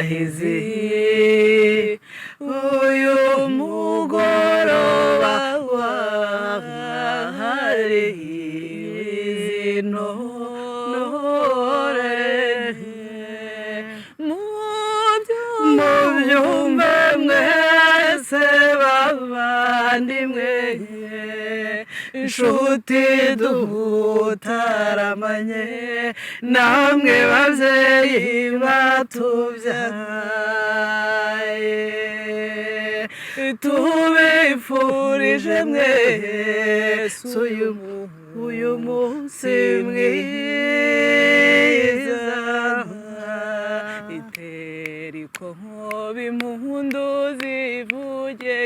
abahizi uyu mugoroba wahariwe intore mubyumve mwese bavandimwe inshuti dutaramanye namwe babyeyi batubyaye tubifurije mwese uyu munsi mwiza itera ikobe impundu zivuge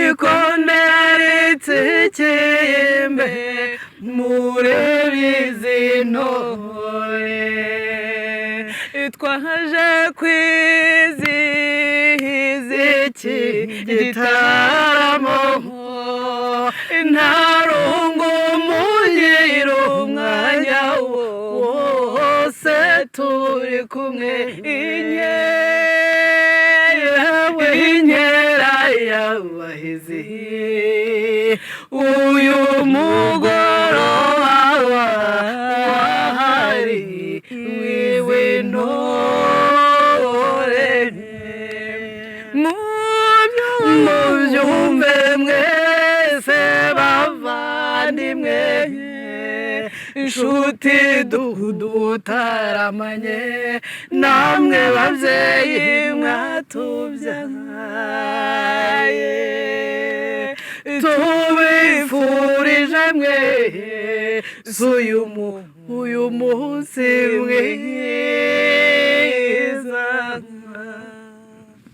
ikondera itsikimbe murebe izi ntore twaje kwizihiza iki gitaramo nta rungu mugira umwanya wose turi kumwe inkera y'abahizi uyu mugoroba wahariwe intore mubyumve mwese bavandimwe inshuti dutaramanye namwe babyeyi mwatubyaye tubifurije mwese uyu munsi mwiza